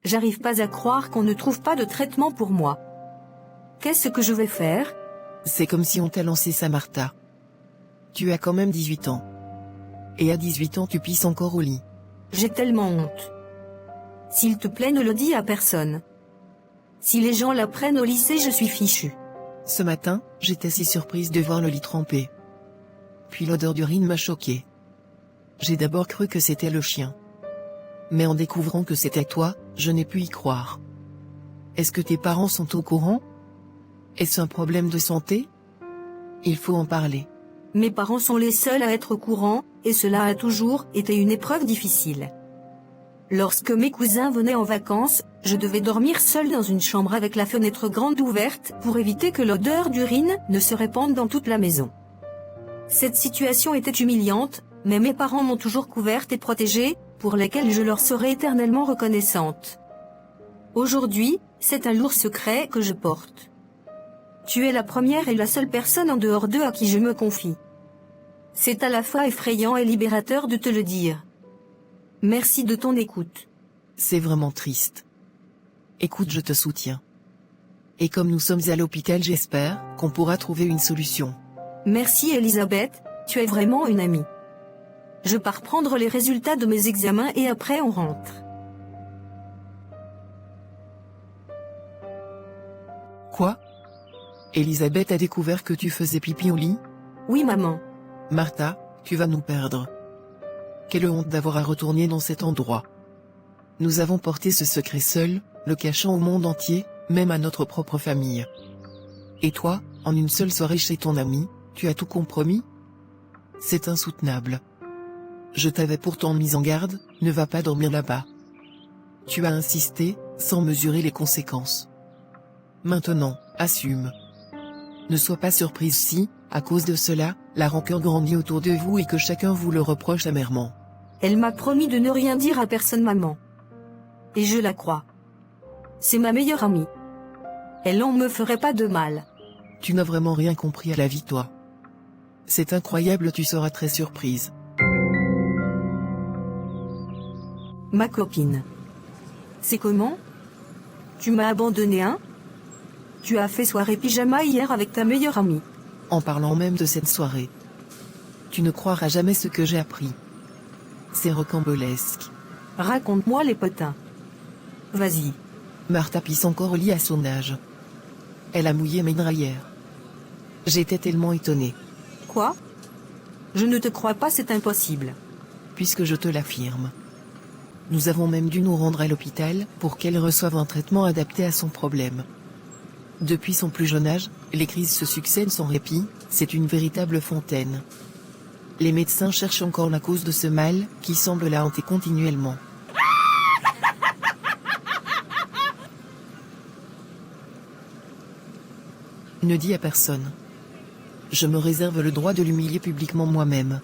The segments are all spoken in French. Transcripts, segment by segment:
J'arrive pas à croire qu'on ne trouve pas de traitement pour moi. Qu'est-ce que je vais faire? C'est comme si on t'a lancé ça, Martha. Tu as quand même 18 ans. Et à 18 ans tu pisses encore au lit. J'ai tellement honte. S'il te plaît, ne le dis à personne. Si les gens l'apprennent au lycée, je suis fichue. Ce matin, j'étais si surprise de voir le lit trempé. Puis l'odeur d'urine m'a choquée. J'ai d'abord cru que c'était le chien. Mais en découvrant que c'était toi, je n'ai pu y croire. Est-ce que tes parents sont au courant? Est-ce un problème de santé? Il faut en parler. Mes parents sont les seuls à être au courant, et cela a toujours été une épreuve difficile. Lorsque mes cousins venaient en vacances, je devais dormir seule dans une chambre avec la fenêtre grande ouverte pour éviter que l'odeur d'urine ne se répande dans toute la maison. Cette situation était humiliante, mais mes parents m'ont toujours couverte et protégée, pour lesquels je leur serai éternellement reconnaissante. Aujourd'hui, c'est un lourd secret que je porte. Tu es la première et la seule personne en dehors d'eux à qui je me confie. C'est à la fois effrayant et libérateur de te le dire. Merci de ton écoute. C'est vraiment triste. Écoute, je te soutiens. Et comme nous sommes à l'hôpital, j'espère qu'on pourra trouver une solution. Merci Elisabeth, tu es vraiment une amie. Je pars prendre les résultats de mes examens et après on rentre. Quoi? Elisabeth a découvert que tu faisais pipi au lit? Oui maman. Martha, tu vas nous perdre. Quelle honte d'avoir à retourner dans cet endroit. Nous avons porté ce secret seul, le cachant au monde entier, même à notre propre famille. Et toi, en une seule soirée chez ton ami, tu as tout compromis? C'est insoutenable. Je t'avais pourtant mis en garde, ne va pas dormir là-bas. Tu as insisté, sans mesurer les conséquences. Maintenant, assume. Ne sois pas surprise si, à cause de cela, la rancœur grandit autour de vous et que chacun vous le reproche amèrement. Elle m'a promis de ne rien dire à personne maman. Et je la crois. C'est ma meilleure amie. Elle n'en me ferait pas de mal. Tu n'as vraiment rien compris à la vie, toi. C'est incroyable, tu seras très surprise. Ma copine. C'est comment? Tu m'as abandonné, hein? Tu as fait soirée pyjama hier avec ta meilleure amie. En parlant même de cette soirée. Tu ne croiras jamais ce que j'ai appris. C'est rocambolesque. Raconte-moi les potins. Vas-y. Martha pisse encore au lit à son âge. Elle a mouillé mes drapières. J'étais tellement étonnée. Quoi? Je ne te crois pas, c'est impossible. Puisque je te l'affirme. Nous avons même dû nous rendre à l'hôpital pour qu'elle reçoive un traitement adapté à son problème. Depuis son plus jeune âge, les crises se succèdent sans répit, c'est une véritable fontaine. Les médecins cherchent encore la cause de ce mal, qui semble la hanter continuellement. Ne dis à personne. Je me réserve le droit de l'humilier publiquement moi-même.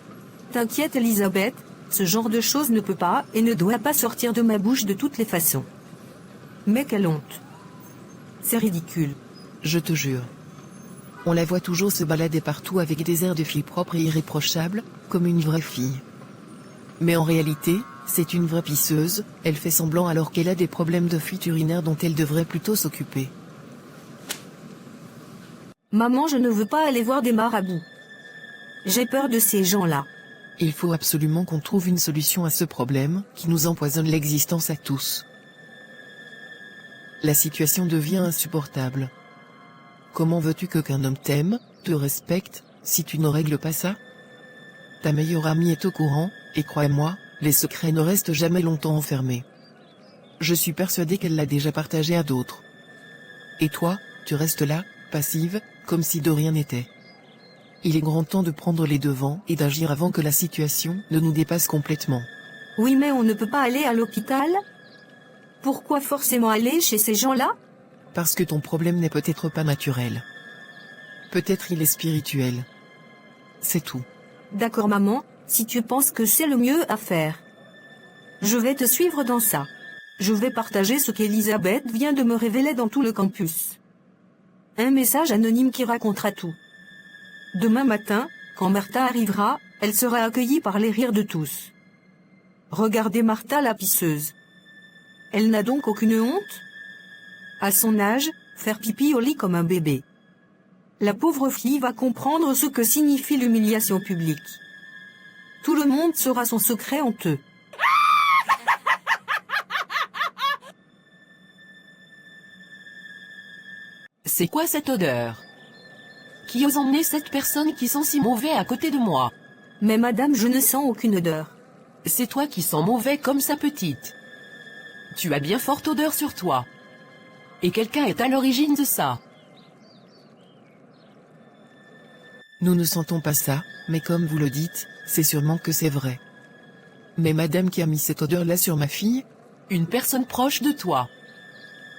T'inquiète Elisabeth, ce genre de choses ne peut pas et ne doit pas sortir de ma bouche de toutes les façons. Mais quelle honte. C'est ridicule. Je te jure. On la voit toujours se balader partout avec des airs de fille propre et irréprochable, comme une vraie fille. Mais en réalité, c'est une vraie pisseuse, elle fait semblant alors qu'elle a des problèmes de fuite urinaire dont elle devrait plutôt s'occuper. Maman, je ne veux pas aller voir des marabouts. J'ai peur de ces gens-là. Il faut absolument qu'on trouve une solution à ce problème, qui nous empoisonne l'existence à tous. La situation devient insupportable. Comment veux-tu qu'un homme t'aime, te respecte, si tu ne règles pas ça? Ta meilleure amie est au courant, et crois-moi, les secrets ne restent jamais longtemps enfermés. Je suis persuadée qu'elle l'a déjà partagé à d'autres. Et toi, tu restes là, passive, comme si de rien n'était. Il est grand temps de prendre les devants et d'agir avant que la situation ne nous dépasse complètement. Oui, mais on ne peut pas aller à l'hôpital? Pourquoi forcément aller chez ces gens-là? Parce que ton problème n'est peut-être pas naturel. Peut-être il est spirituel. C'est tout. D'accord maman, si tu penses que c'est le mieux à faire. Je vais te suivre dans ça. Je vais partager ce qu'Elisabeth vient de me révéler dans tout le campus. Un message anonyme qui racontera tout. Demain matin, quand Martha arrivera, elle sera accueillie par les rires de tous. Regardez Martha la pisseuse. Elle n'a donc aucune honte? À son âge, faire pipi au lit comme un bébé. La pauvre fille va comprendre ce que signifie l'humiliation publique. Tout le monde saura son secret honteux. C'est quoi cette odeur? Qui ose emmener cette personne qui sent si mauvais à côté de moi? Mais madame, je ne sens aucune odeur. C'est toi qui sens mauvais comme sa petite. Tu as bien forte odeur sur toi. Et quelqu'un est à l'origine de ça. Nous ne sentons pas ça, mais comme vous le dites, c'est sûrement que c'est vrai. Mais madame qui a mis cette odeur-là sur ma fille? Une personne proche de toi.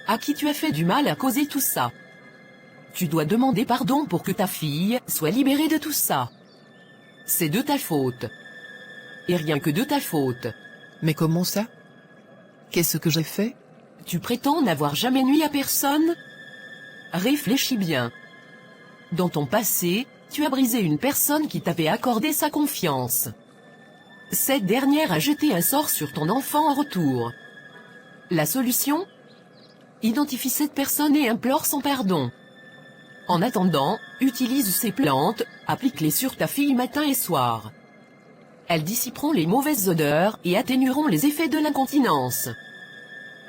À qui tu as fait du mal à causer tout ça. Tu dois demander pardon pour que ta fille soit libérée de tout ça. C'est de ta faute. Et rien que de ta faute. Mais comment ça? Qu'est-ce que j'ai fait? Tu prétends n'avoir jamais nui à personne? Réfléchis bien. Dans ton passé, tu as brisé une personne qui t'avait accordé sa confiance. Cette dernière a jeté un sort sur ton enfant en retour. La solution? Identifie cette personne et implore son pardon. En attendant, utilise ces plantes, applique-les sur ta fille matin et soir. Elles dissiperont les mauvaises odeurs et atténueront les effets de l'incontinence.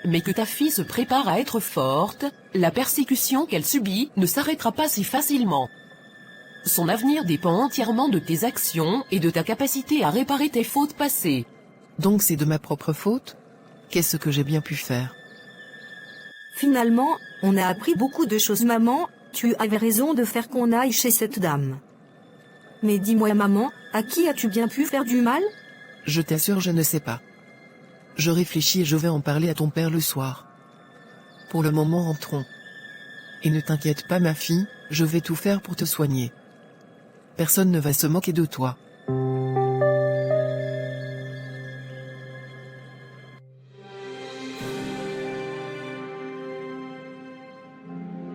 Mais que ta fille se prépare à être forte, la persécution qu'elle subit ne s'arrêtera pas si facilement. Son avenir dépend entièrement de tes actions et de ta capacité à réparer tes fautes passées. Donc c'est de ma propre faute? Qu'est-ce que j'ai bien pu faire? Finalement, on a appris beaucoup de choses, maman. Tu avais raison de faire qu'on aille chez cette dame. Mais dis-moi, maman, à qui as-tu bien pu faire du mal? Je t'assure, je ne sais pas. Je réfléchis et je vais en parler à ton père le soir. Pour le moment, entrons. Et ne t'inquiète pas, ma fille, je vais tout faire pour te soigner. Personne ne va se moquer de toi.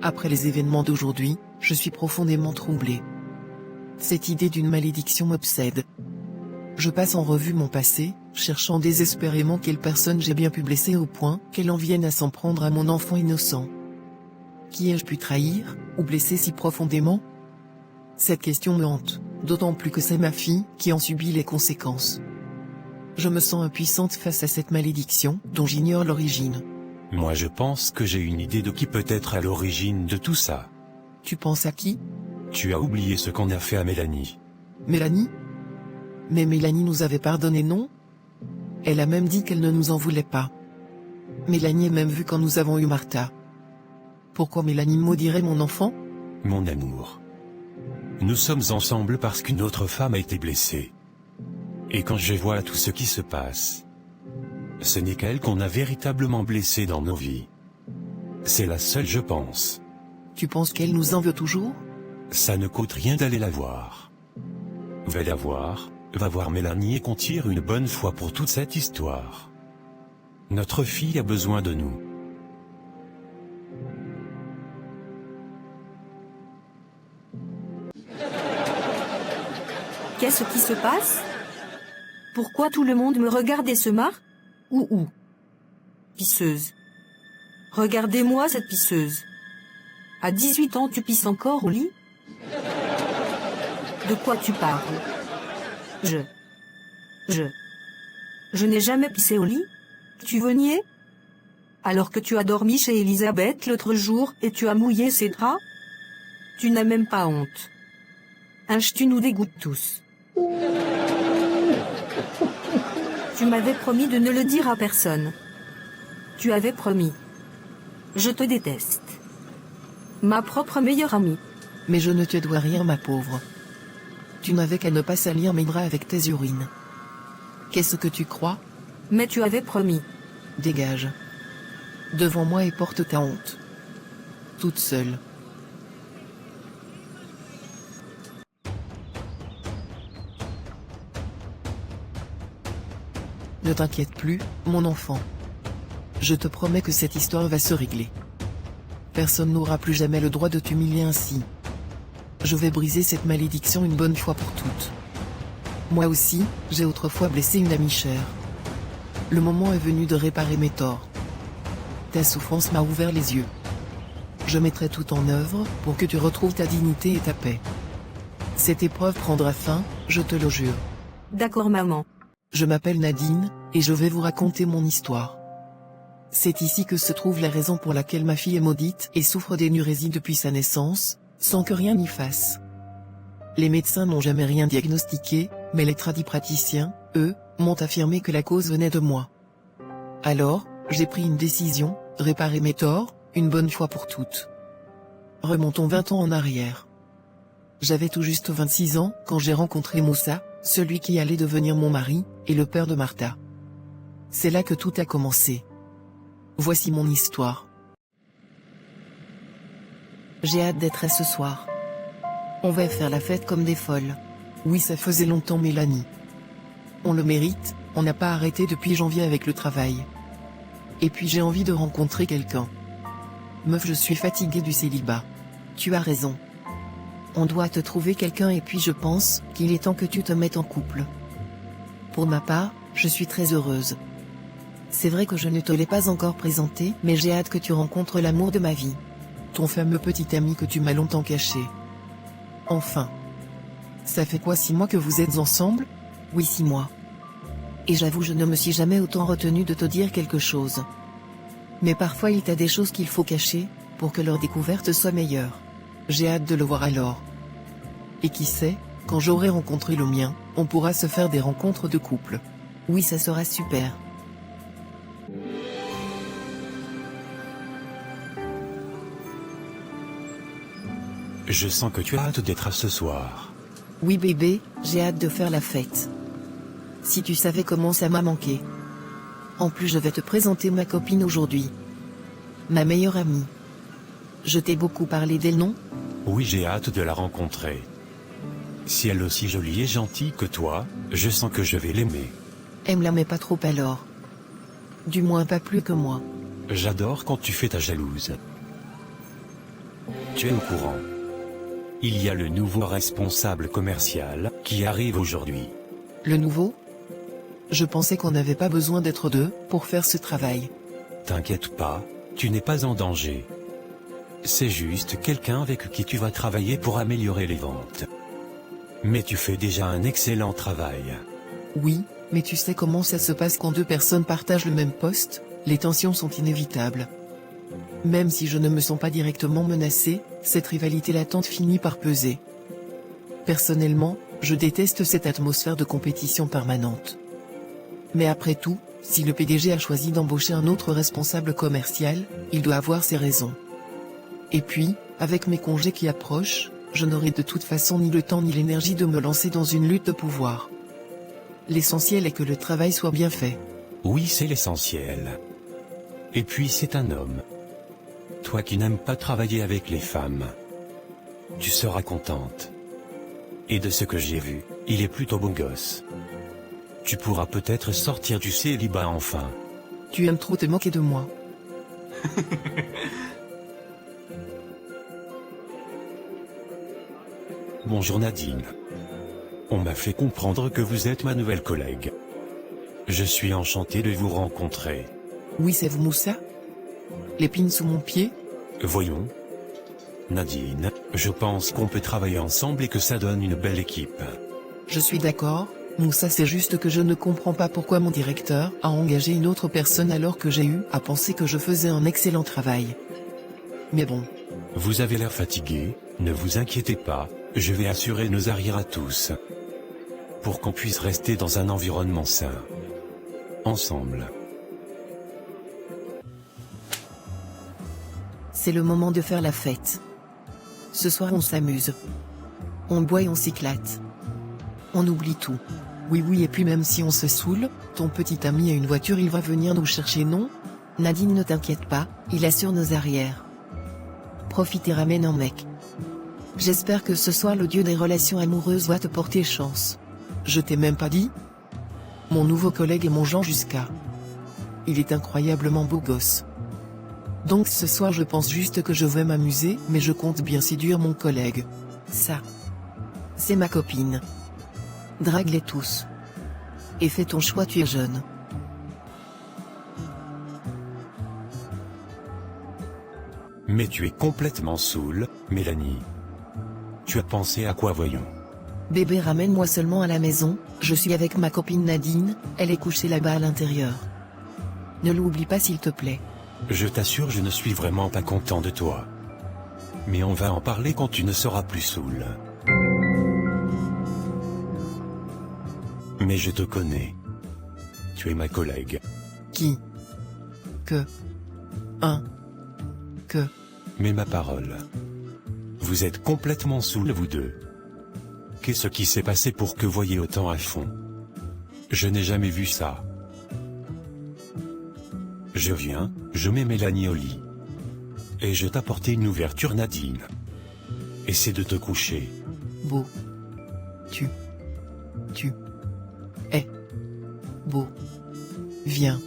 Après les événements d'aujourd'hui, je suis profondément troublé. Cette idée d'une malédiction m'obsède. Je passe en revue mon passé, cherchant désespérément quelle personne j'ai bien pu blesser au point qu'elle en vienne à s'en prendre à mon enfant innocent. Qui ai-je pu trahir, ou blesser si profondément? Cette question me hante, d'autant plus que c'est ma fille qui en subit les conséquences. Je me sens impuissante face à cette malédiction, dont j'ignore l'origine. Moi je pense que j'ai une idée de qui peut être à l'origine de tout ça. Tu penses à qui? Tu as oublié ce qu'on a fait à Mélanie. Mélanie? Mais Mélanie nous avait pardonné, non? Elle a même dit qu'elle ne nous en voulait pas. Mélanie est même vue quand nous avons eu Martha. Pourquoi Mélanie maudirait mon enfant? Mon amour. Nous sommes ensemble parce qu'une autre femme a été blessée. Et quand je vois tout ce qui se passe, ce n'est qu'elle qu'on a véritablement blessée dans nos vies. C'est la seule, je pense. Tu penses qu'elle nous en veut toujours? Ça ne coûte rien d'aller la voir. Va la voir, va voir Mélanie et qu'on tire une bonne fois pour toute cette histoire. Notre fille a besoin de nous. Qu'est-ce qui se passe? Pourquoi tout le monde me regarde et se marre? Ouh. Pisseuse. Regardez-moi cette pisseuse. À 18 ans, tu pisses encore au lit? De quoi tu parles? Je n'ai jamais pissé au lit? Tu veux nier? Alors que tu as dormi chez Elisabeth l'autre jour et tu as mouillé ses draps? Tu n'as même pas honte. Tu nous dégoûtes tous. Tu m'avais promis de ne le dire à personne. Tu avais promis. Je te déteste. Ma propre meilleure amie. Mais je ne te dois rien, ma pauvre. Tu n'avais qu'à ne pas salir mes draps avec tes urines. Qu'est-ce que tu crois? Mais tu avais promis. Dégage. Devant moi et porte ta honte. Toute seule. Ne t'inquiète plus, mon enfant. Je te promets que cette histoire va se régler. Personne n'aura plus jamais le droit de t'humilier ainsi. Je vais briser cette malédiction une bonne fois pour toutes. Moi aussi, j'ai autrefois blessé une amie chère. Le moment est venu de réparer mes torts. ta souffrance m'a ouvert les yeux. Je mettrai tout en œuvre pour que tu retrouves ta dignité et ta paix. Cette épreuve prendra fin, je te le jure. D'accord maman. Je m'appelle Nadine, et je vais vous raconter mon histoire. C'est ici que se trouve la raison pour laquelle ma fille est maudite et souffre d'énurésie depuis sa naissance, sans que rien n'y fasse. Les médecins n'ont jamais rien diagnostiqué, mais les tradipraticiens, eux, m'ont affirmé que la cause venait de moi. Alors, j'ai pris une décision, réparer mes torts, une bonne fois pour toutes. Remontons 20 ans en arrière. J'avais tout juste 26 ans quand j'ai rencontré Moussa, celui qui allait devenir mon mari, et le père de Martha. C'est là que tout a commencé. Voici mon histoire. J'ai hâte d'être à ce soir. On va faire la fête comme des folles. Oui, ça faisait longtemps, Mélanie. On le mérite, on n'a pas arrêté depuis janvier avec le travail. Et puis j'ai envie de rencontrer quelqu'un. Meuf, je suis fatiguée du célibat. Tu as raison. On doit te trouver quelqu'un et puis je pense qu'il est temps que tu te mettes en couple. Pour ma part, je suis très heureuse. C'est vrai que je ne te l'ai pas encore présenté, mais j'ai hâte que tu rencontres l'amour de ma vie. Ton fameux petit ami que tu m'as longtemps caché. Enfin. Ça fait quoi 6 mois que vous êtes ensemble? Oui, 6 mois. Et j'avoue, je ne me suis jamais autant retenue de te dire quelque chose. Mais parfois il y a des choses qu'il faut cacher, pour que leur découverte soit meilleure. J'ai hâte de le voir alors. Et qui sait, quand j'aurai rencontré le mien, on pourra se faire des rencontres de couple. Oui, ça sera super. Je sens que tu as hâte d'être à ce soir. Oui bébé, j'ai hâte de faire la fête. Si tu savais comment ça m'a manqué. En plus, je vais te présenter ma copine aujourd'hui. Ma meilleure amie. Je t'ai beaucoup parlé d'elle, non? Oui, j'ai hâte de la rencontrer. Si elle est aussi jolie et gentille que toi, je sens que je vais l'aimer. Aime-la mais pas trop alors. Du moins pas plus que moi. J'adore quand tu fais ta jalouse. Tu es au courant. Il y a le nouveau responsable commercial qui arrive aujourd'hui. Le nouveau? Je pensais qu'on n'avait pas besoin d'être deux pour faire ce travail. T'inquiète pas, tu n'es pas en danger. C'est juste quelqu'un avec qui tu vas travailler pour améliorer les ventes. Mais tu fais déjà un excellent travail. Oui, mais tu sais comment ça se passe quand deux personnes partagent le même poste, les tensions sont inévitables. Même si je ne me sens pas directement menacée, cette rivalité latente finit par peser. Personnellement, je déteste cette atmosphère de compétition permanente. Mais après tout, si le PDG a choisi d'embaucher un autre responsable commercial, il doit avoir ses raisons. Et puis, avec mes congés qui approchent, je n'aurai de toute façon ni le temps ni l'énergie de me lancer dans une lutte de pouvoir. L'essentiel est que le travail soit bien fait. Oui, c'est l'essentiel. Et puis c'est un homme. Toi qui n'aimes pas travailler avec les femmes. Tu seras contente. Et de ce que j'ai vu, il est plutôt beau gosse. Tu pourras peut-être sortir du célibat enfin. Tu aimes trop te moquer de moi. Bonjour Nadine. On m'a fait comprendre que vous êtes ma nouvelle collègue. Je suis enchanté de vous rencontrer. Oui, c'est vous Moussa? L'épine sous mon pied? Voyons. Nadine, je pense qu'on peut travailler ensemble et que ça donne une belle équipe. Je suis d'accord, Moussa, c'est juste que je ne comprends pas pourquoi mon directeur a engagé une autre personne alors que j'ai eu à penser que je faisais un excellent travail. Mais bon. Vous avez l'air fatigué, ne vous inquiétez pas, je vais assurer nos arrières à tous. Pour qu'on puisse rester dans un environnement sain. Ensemble. C'est le moment de faire la fête. Ce soir on s'amuse. On boit et on s'éclate. On oublie tout. Oui, et puis même si on se saoule, ton petit ami a une voiture, il va venir nous chercher, non? Nadine, ne t'inquiète pas, il assure nos arrières. Profite et ramène un mec. J'espère que ce soir le dieu des relations amoureuses va te porter chance. Je t'ai même pas dit? Mon nouveau collègue est mon Jean jusqu'à. Il est incroyablement beau gosse. Donc ce soir je pense juste que je vais m'amuser, mais je compte bien séduire mon collègue. Ça. C'est ma copine. Drague-les tous. Et fais ton choix, tu es jeune. Mais tu es complètement saoule, Mélanie. Tu as pensé à quoi, voyons? Bébé, ramène-moi seulement à la maison, je suis avec ma copine Nadine, elle est couchée là-bas à l'intérieur. Ne l'oublie pas s'il te plaît. Je t'assure, je ne suis vraiment pas content de toi. Mais on va en parler quand tu ne seras plus saoule. Mais je te connais. Tu es ma collègue. Qui? Que? Que? Mais ma parole. Vous êtes complètement saouls, vous deux. Qu'est-ce qui s'est passé pour que vous voyiez autant à fond? Je n'ai jamais vu ça. Je viens, je mets Mélanie au lit. Et je t'apporte une ouverture, Nadine. Essaie de te coucher. Beau. Tu es beau. Viens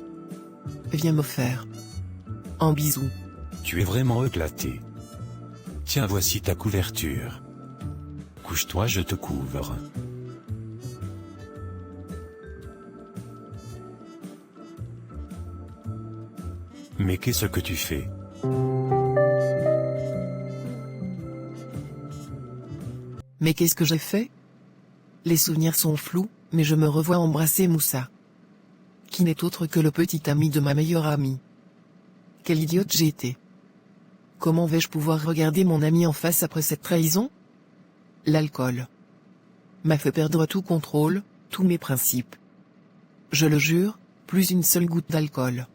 me faire un bisou. Tu es vraiment éclaté. Tiens, voici ta couverture. Couche-toi, je te couvre. Mais qu'est-ce que tu fais? Mais qu'est-ce que j'ai fait? Les souvenirs sont flous, mais je me revois embrasser Moussa. Qui n'est autre que le petit ami de ma meilleure amie. Quelle idiote j'ai été. Comment vais-je pouvoir regarder mon ami en face après cette trahison? L'alcool m'a fait perdre tout contrôle, tous mes principes. Je le jure, plus une seule goutte d'alcool.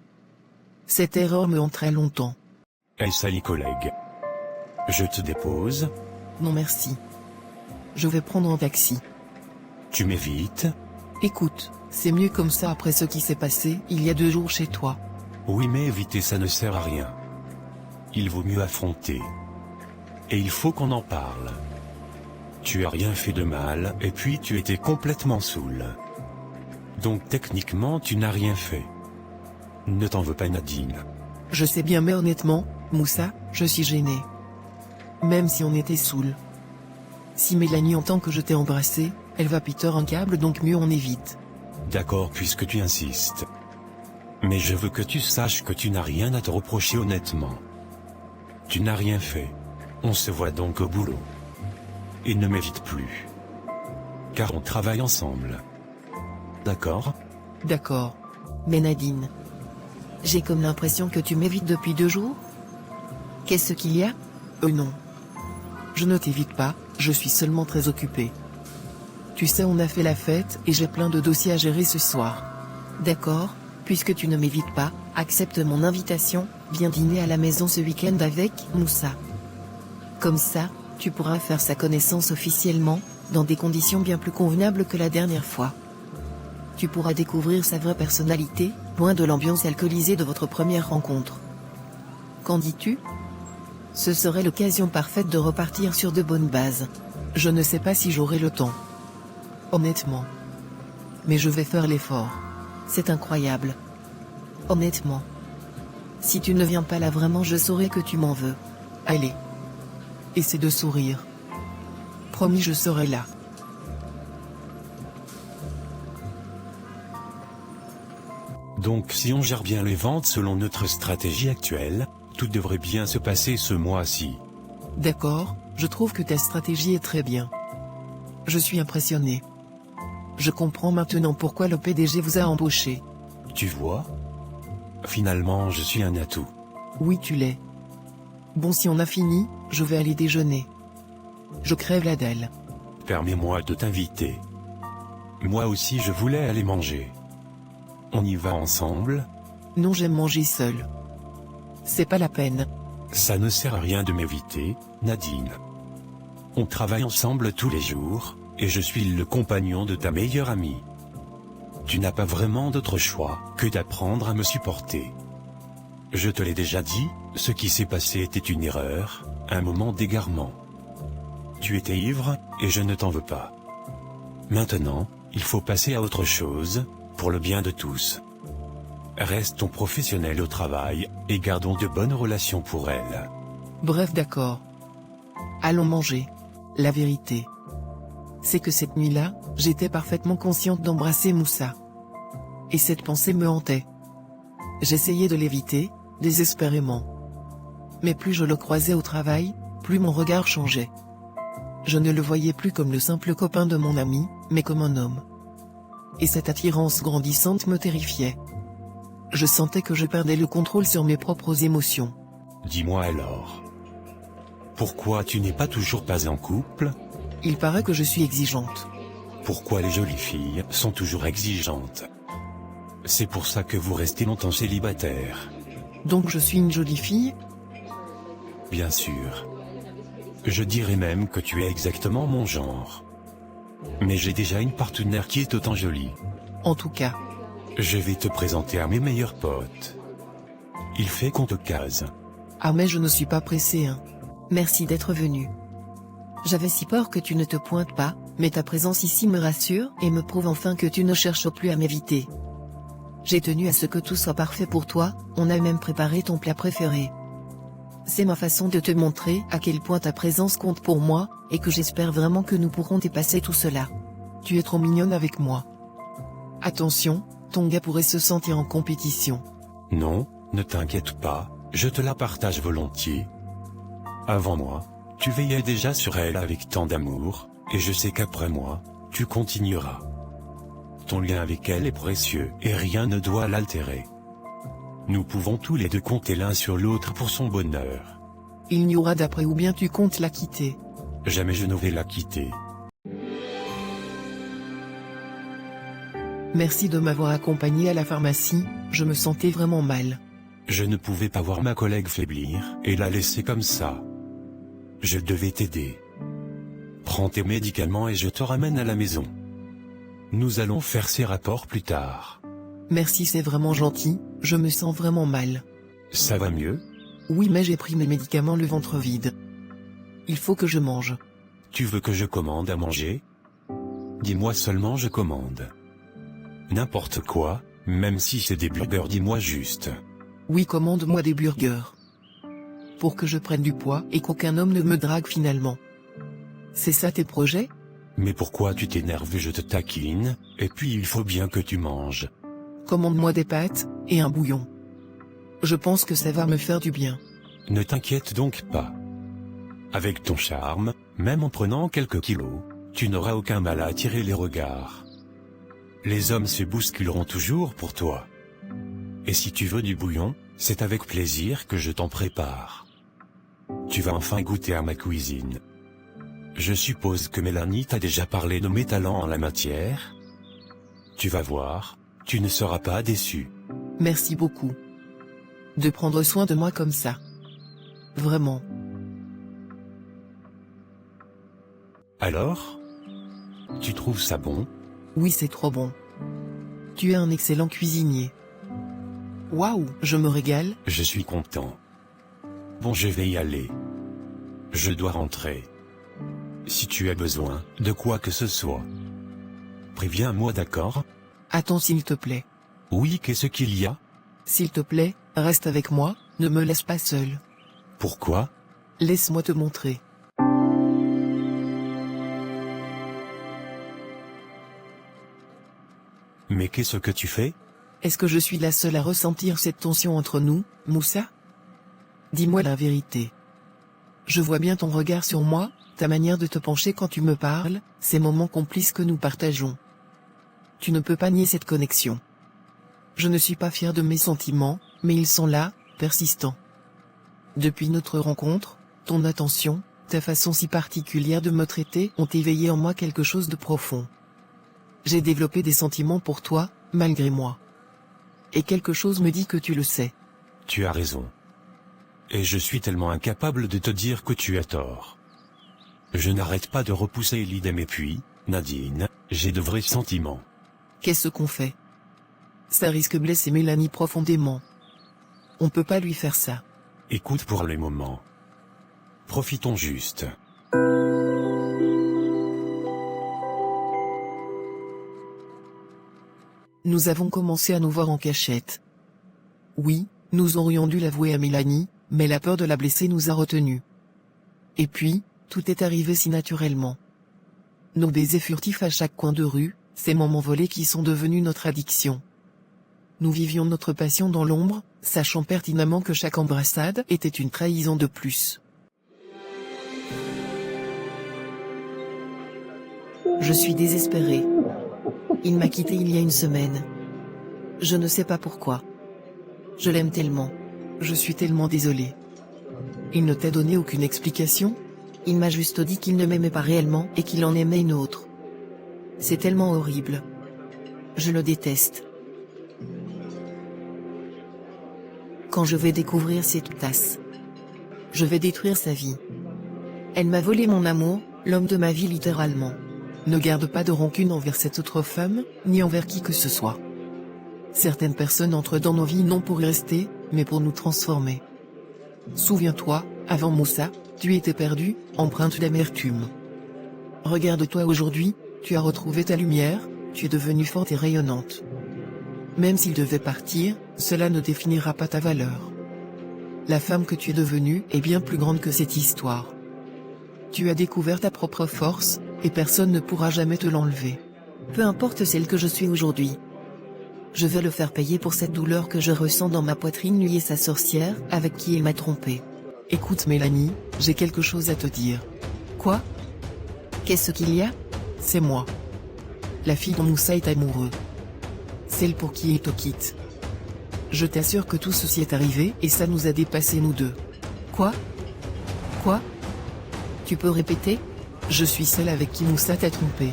Cette erreur me hante très longtemps. Hey, salut collègue. Je te dépose. Non merci. Je vais prendre un taxi. Tu m'évites? Écoute, c'est mieux comme ça après ce qui s'est passé il y a 2 jours chez toi. Oui, mais éviter ça ne sert à rien. Il vaut mieux affronter. Et il faut qu'on en parle. Tu as rien fait de mal, et puis tu étais complètement saoul. Donc techniquement tu n'as rien fait. Ne t'en veux pas, Nadine. Je sais bien, mais honnêtement, Moussa, je suis gêné. Même si on était saoul. Si Mélanie entend que je t'ai embrassé, elle va péter un câble, donc mieux on évite. D'accord, puisque tu insistes. Mais je veux que tu saches que tu n'as rien à te reprocher honnêtement. Tu n'as rien fait. On se voit donc au boulot. Et ne m'évite plus. Car on travaille ensemble. D'accord? D'accord. Mais Nadine, j'ai comme l'impression que tu m'évites depuis 2 jours. Qu'est-ce qu'il y a? Non. Je ne t'évite pas, je suis seulement très occupé. Tu sais, on a fait la fête et j'ai plein de dossiers à gérer ce soir. D'accord, puisque tu ne m'évites pas, accepte mon invitation, viens dîner à la maison ce week-end avec Moussa. Comme ça, tu pourras faire sa connaissance officiellement, dans des conditions bien plus convenables que la dernière fois. Tu pourras découvrir sa vraie personnalité, loin de l'ambiance alcoolisée de votre première rencontre. Qu'en dis-tu? Ce serait l'occasion parfaite de repartir sur de bonnes bases. Je ne sais pas si j'aurai le temps. Honnêtement. Mais je vais faire l'effort. C'est incroyable. Honnêtement. Si tu ne viens pas là vraiment, je saurai que tu m'en veux. Allez. Essaie de sourire. Promis, je serai là. Donc si on gère bien les ventes selon notre stratégie actuelle, tout devrait bien se passer ce mois-ci. D'accord, je trouve que ta stratégie est très bien. Je suis impressionné. Je comprends maintenant pourquoi le PDG vous a embauché. Tu vois? Finalement, je suis un atout. Oui, tu l'es. Bon, si on a fini, je vais aller déjeuner. Je crève la dalle. Permets-moi de t'inviter. Moi aussi je voulais aller manger. On y va ensemble? Non, j'aime manger seul. C'est pas la peine. Ça ne sert à rien de m'éviter, Nadine. On travaille ensemble tous les jours, et je suis le compagnon de ta meilleure amie. Tu n'as pas vraiment d'autre choix que d'apprendre à me supporter. Je te l'ai déjà dit, ce qui s'est passé était une erreur, un moment d'égarement. Tu étais ivre, et je ne t'en veux pas. Maintenant, il faut passer à autre chose, pour le bien de tous. Restons professionnels au travail, et gardons de bonnes relations pour elle. Bref, d'accord. Allons manger. La vérité, c'est que cette nuit-là, j'étais parfaitement consciente d'embrasser Moussa. Et cette pensée me hantait. J'essayais de l'éviter, désespérément. mais plus je le croisais au travail, plus mon regard changeait. Je ne le voyais plus comme le simple copain de mon ami, mais comme un homme. Et cette attirance grandissante me terrifiait. Je sentais que je perdais le contrôle sur mes propres émotions. Dis-moi alors. Pourquoi tu n'es pas toujours pas en couple? Il paraît que je suis exigeante. Pourquoi les jolies filles sont toujours exigeantes? C'est pour ça que vous restez longtemps célibataire. Donc je suis une jolie fille? Bien sûr. Je dirais même que tu es exactement mon genre. Mais j'ai déjà une partenaire qui est autant jolie. En tout cas. Je vais te présenter à mes meilleurs potes. Il fait qu'on te case. Ah mais je ne suis pas pressée hein. Merci d'être venu. J'avais si peur que tu ne te pointes pas, mais ta présence ici me rassure et me prouve enfin que tu ne cherches plus à m'éviter. J'ai tenu à ce que tout soit parfait pour toi, on a même préparé ton plat préféré. C'est ma façon de te montrer à quel point ta présence compte pour moi, et que j'espère vraiment que nous pourrons dépasser tout cela. Tu es trop mignonne avec moi. Attention, ton gars pourrait se sentir en compétition. Non, ne t'inquiète pas, je te la partage volontiers. Avant moi, tu veillais déjà sur elle avec tant d'amour, et je sais qu'après moi, tu continueras. Ton lien avec elle est précieux, et rien ne doit l'altérer. Nous pouvons tous les deux compter l'un sur l'autre pour son bonheur. Il n'y aura d'après ou bien tu comptes la quitter. Jamais je ne vais la quitter. Merci de m'avoir accompagné à la pharmacie, je me sentais vraiment mal. Je ne pouvais pas voir ma collègue faiblir, et la laisser comme ça. Je devais t'aider. Prends tes médicaments et je te ramène à la maison. Nous allons faire ces rapports plus tard. Merci, c'est vraiment gentil, je me sens vraiment mal. Ça va mieux? Oui, mais j'ai pris mes médicaments le ventre vide. Il faut que je mange. Tu veux que je commande à manger? Dis-moi seulement je commande. N'importe quoi, même si c'est des burgers, dis-moi juste. Oui, commande-moi des burgers. Pour que je prenne du poids et qu'aucun homme ne me drague finalement. C'est ça tes projets? Mais pourquoi tu t'énerves? Je te taquine, et puis il faut bien que tu manges. Commande-moi des pâtes, et un bouillon. Je pense que ça va me faire du bien. Ne t'inquiète donc pas. Avec ton charme, même en prenant quelques kilos, tu n'auras aucun mal à attirer les regards. Les hommes se bousculeront toujours pour toi. Et si tu veux du bouillon, c'est avec plaisir que je t'en prépare. Tu vas enfin goûter à ma cuisine. Je suppose que Mélanie t'a déjà parlé de mes talents en la matière. Tu vas voir, tu ne seras pas déçu. Merci beaucoup. De prendre soin de moi comme ça. Vraiment. Alors? Tu trouves ça bon? Oui, c'est trop bon. Tu es un excellent cuisinier. Waouh, je me régale. Je suis content. Bon, je vais y aller. Je dois rentrer. Si tu as besoin de quoi que ce soit, préviens-moi, d'accord? Attends, s'il te plaît. Oui, qu'est-ce qu'il y a? S'il te plaît, reste avec moi, ne me laisse pas seul. Pourquoi? Laisse-moi te montrer. Mais qu'est-ce que tu fais? Est-ce que je suis la seule à ressentir cette tension entre nous, Moussa? Dis-moi la vérité. Je vois bien ton regard sur moi, ta manière de te pencher quand tu me parles, ces moments complices que nous partageons. Tu ne peux pas nier cette connexion. Je ne suis pas fier de mes sentiments, mais ils sont là, persistants. Depuis notre rencontre, ton attention, ta façon si particulière de me traiter ont éveillé en moi quelque chose de profond. J'ai développé des sentiments pour toi, malgré moi. Et quelque chose me dit que tu le sais. Tu as raison. Et je suis tellement incapable de te dire que tu as tort. Je n'arrête pas de repousser l'idée, mais puis, Nadine, j'ai de vrais sentiments. Qu'est-ce qu'on fait? Ça risque de blesser Mélanie profondément. On peut pas lui faire ça. Écoute, pour le moment. Profitons juste. Nous avons commencé à nous voir en cachette. Oui, nous aurions dû l'avouer à Mélanie, mais la peur de la blesser nous a retenus. Et puis, tout est arrivé si naturellement. Nos baisers furtifs à chaque coin de rue, ces moments volés qui sont devenus notre addiction. Nous vivions notre passion dans l'ombre, sachant pertinemment que chaque embrassade était une trahison de plus. Je suis désespérée. Il m'a quitté il y a une semaine. Je ne sais pas pourquoi. Je l'aime tellement. Je suis tellement désolée. Il ne t'a donné aucune explication ? Il m'a juste dit qu'il ne m'aimait pas réellement et qu'il en aimait une autre. C'est tellement horrible. Je le déteste. Quand je vais découvrir cette tasse, je vais détruire sa vie. Elle m'a volé mon amour, l'homme de ma vie littéralement. Ne garde pas de rancune envers cette autre femme, ni envers qui que ce soit. Certaines personnes entrent dans nos vies non pour y rester, mais pour nous transformer. Souviens-toi, avant Moussa, tu étais perdu, empreinte d'amertume. Regarde-toi aujourd'hui, tu as retrouvé ta lumière, tu es devenue forte et rayonnante. Même s'il devait partir, cela ne définira pas ta valeur. La femme que tu es devenue est bien plus grande que cette histoire. Tu as découvert ta propre force, et personne ne pourra jamais te l'enlever. Peu importe celle que je suis aujourd'hui. Je vais le faire payer pour cette douleur que je ressens dans ma poitrine lui et sa sorcière, avec qui il m'a trompé. Écoute Mélanie, j'ai quelque chose à te dire. Quoi ? Qu'est-ce qu'il y a ? C'est moi. La fille dont Moussa est amoureux. Celle pour qui il te quitte. Je t'assure que tout ceci est arrivé et ça nous a dépassé nous deux. Quoi ? Quoi ? Tu peux répéter ? Je suis celle avec qui Moussa t'a trompé.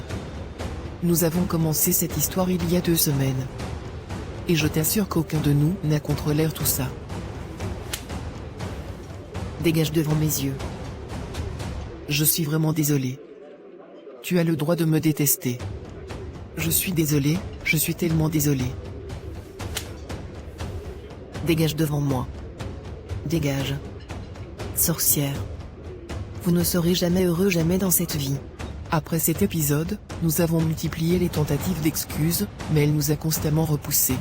Nous avons commencé cette histoire il y a 2 semaines. Et je t'assure qu'aucun de nous n'a contrôlé tout ça. Dégage devant mes yeux. Je suis vraiment désolé. Tu as le droit de me détester. Je suis désolé, je suis tellement désolé. Dégage devant moi. Dégage. Sorcière. Vous ne serez jamais heureux jamais dans cette vie. Après cet épisode, nous avons multiplié les tentatives d'excuses, mais elle nous a constamment repoussés.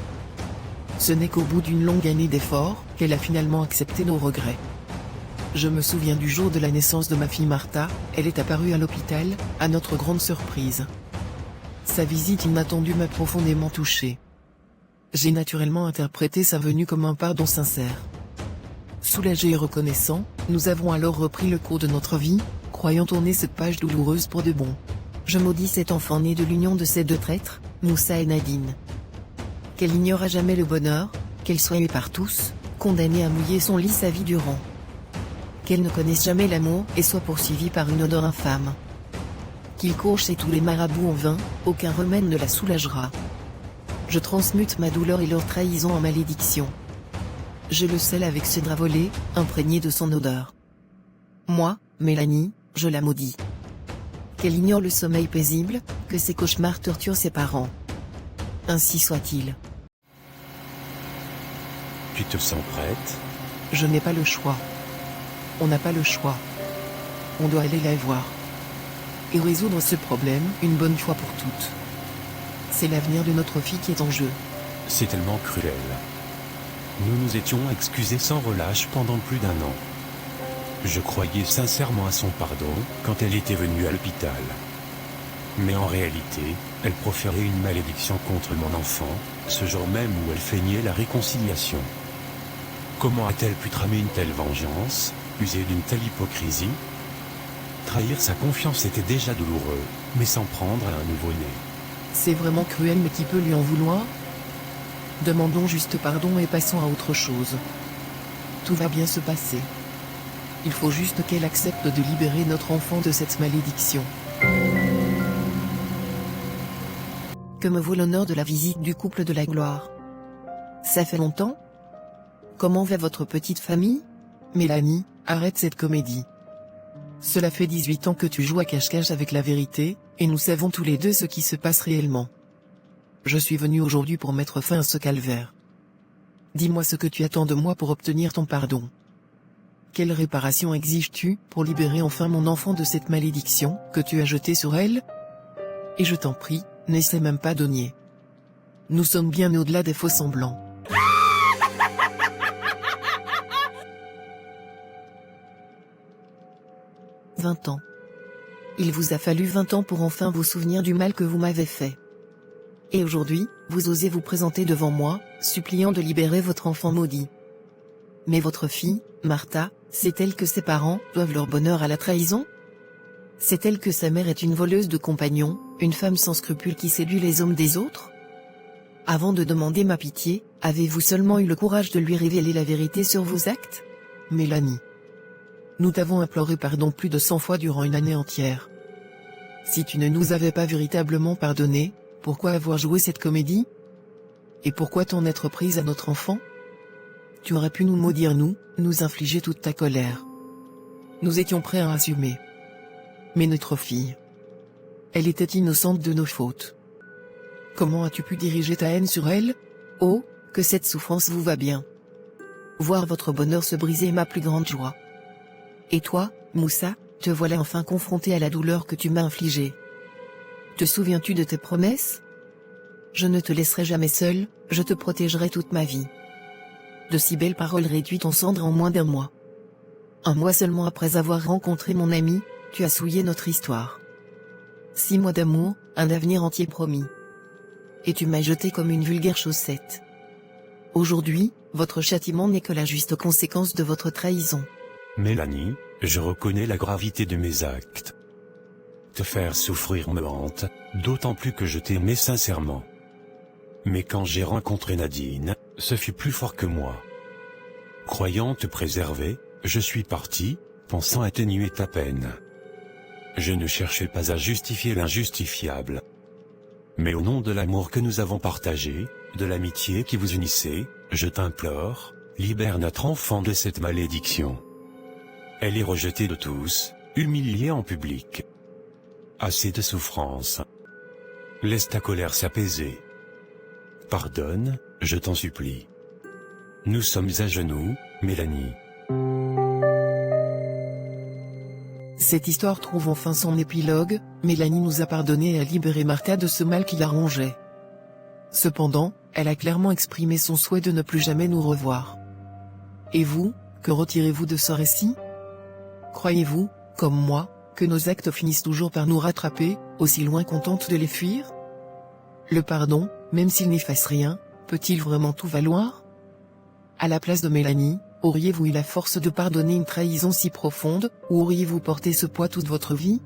Ce n'est qu'au bout d'une longue année d'efforts, qu'elle a finalement accepté nos regrets. Je me souviens du jour de la naissance de ma fille Martha, elle est apparue à l'hôpital, à notre grande surprise. Sa visite inattendue m'a profondément touché. J'ai naturellement interprété sa venue comme un pardon sincère. Soulagé et reconnaissant, nous avons alors repris le cours de notre vie, croyant tourner cette page douloureuse pour de bon. Je maudis cet enfant né de l'union de ces 2 traîtres, Moussa et Nadine. Qu'elle ignore à jamais le bonheur, qu'elle soit aimée par tous, condamnée à mouiller son lit sa vie durant. Qu'elle ne connaisse jamais l'amour et soit poursuivie par une odeur infâme. Qu'il court chez tous les marabouts en vain, aucun remède ne la soulagera. Je transmute ma douleur et leur trahison en malédiction. Je le scelle avec ce drap volé, imprégné de son odeur. Moi, Mélanie, je la maudis. Qu'elle ignore le sommeil paisible, que ses cauchemars torturent ses parents. Ainsi soit-il. Tu te sens prête ? Je n'ai pas le choix. On n'a pas le choix. On doit aller la voir. Et résoudre ce problème une bonne fois pour toutes. C'est l'avenir de notre fille qui est en jeu. C'est tellement cruel. Nous nous étions excusés sans relâche pendant plus d'1 an. Je croyais sincèrement à son pardon quand elle était venue à l'hôpital. Mais en réalité, elle proférait une malédiction contre mon enfant, ce jour même où elle feignait la réconciliation. Comment a-t-elle pu tramer une telle vengeance, user d'une telle hypocrisie ? Trahir sa confiance était déjà douloureux, mais s'en prendre à un nouveau-né. C'est vraiment cruel, mais qui peut lui en vouloir ? Demandons juste pardon et passons à autre chose. Tout va bien se passer. Il faut juste qu'elle accepte de libérer notre enfant de cette malédiction. Que me vaut l'honneur de la visite du couple de la gloire ? Ça fait longtemps ? Comment va votre petite famille ? Mélanie, arrête cette comédie. Cela fait 18 ans que tu joues à cache-cache avec la vérité, et nous savons tous les 2 ce qui se passe réellement. Je suis venu aujourd'hui pour mettre fin à ce calvaire. Dis-moi ce que tu attends de moi pour obtenir ton pardon. Quelle réparation exiges-tu pour libérer enfin mon enfant de cette malédiction que tu as jetée sur elle ? Et je t'en prie, n'essaie même pas de nier. Nous sommes bien au-delà des faux semblants. « 20 ans. Il vous a fallu 20 ans pour enfin vous souvenir du mal que vous m'avez fait. Et aujourd'hui, vous osez vous présenter devant moi, suppliant de libérer votre enfant maudit. Mais votre fille, Martha, sait-elle que ses parents doivent leur bonheur à la trahison? Sait-elle que sa mère est une voleuse de compagnons, une femme sans scrupules qui séduit les hommes des autres? Avant de demander ma pitié, avez-vous seulement eu le courage de lui révéler la vérité sur vos actes? Mélanie. Nous t'avons imploré pardon plus de 100 fois durant une année entière. Si tu ne nous avais pas véritablement pardonné, pourquoi avoir joué cette comédie? Et pourquoi t'en être prise à notre enfant? Tu aurais pu nous maudire nous infliger toute ta colère. Nous étions prêts à assumer. Mais notre fille, elle était innocente de nos fautes. Comment as-tu pu diriger ta haine sur elle? Oh, que cette souffrance vous va bien. Voir votre bonheur se briser est ma plus grande joie. Et toi, Moussa, te voilà enfin confronté à la douleur que tu m'as infligée. Te souviens-tu de tes promesses? Je ne te laisserai jamais seul, je te protégerai toute ma vie. De si belles paroles réduites en cendres en moins d'un mois. Un mois seulement après avoir rencontré mon ami, tu as souillé notre histoire. 6 mois d'amour, un avenir entier promis. Et tu m'as jeté comme une vulgaire chaussette. Aujourd'hui, votre châtiment n'est que la juste conséquence de votre trahison. Mélanie, je reconnais la gravité de mes actes. Te faire souffrir me hante, d'autant plus que je t'aimais sincèrement. Mais quand j'ai rencontré Nadine, ce fut plus fort que moi. Croyant te préserver, je suis parti, pensant atténuer ta peine. Je ne cherchais pas à justifier l'injustifiable. Mais au nom de l'amour que nous avons partagé, de l'amitié qui vous unissait, je t'implore, libère notre enfant de cette malédiction. Elle est rejetée de tous, humiliée en public. Assez de souffrance. Laisse ta colère s'apaiser. Pardonne, je t'en supplie. Nous sommes à genoux, Mélanie. Cette histoire trouve enfin son épilogue, Mélanie nous a pardonné et a libéré Martha de ce mal qui la rongeait. Cependant, elle a clairement exprimé son souhait de ne plus jamais nous revoir. Et vous, que retirez-vous de ce récit? Croyez-vous, comme moi, que nos actes finissent toujours par nous rattraper, aussi loin qu'on tente de les fuir? Le pardon, même s'il n'efface rien, peut-il vraiment tout valoir? À la place de Mélanie, auriez-vous eu la force de pardonner une trahison si profonde, ou auriez-vous porté ce poids toute votre vie?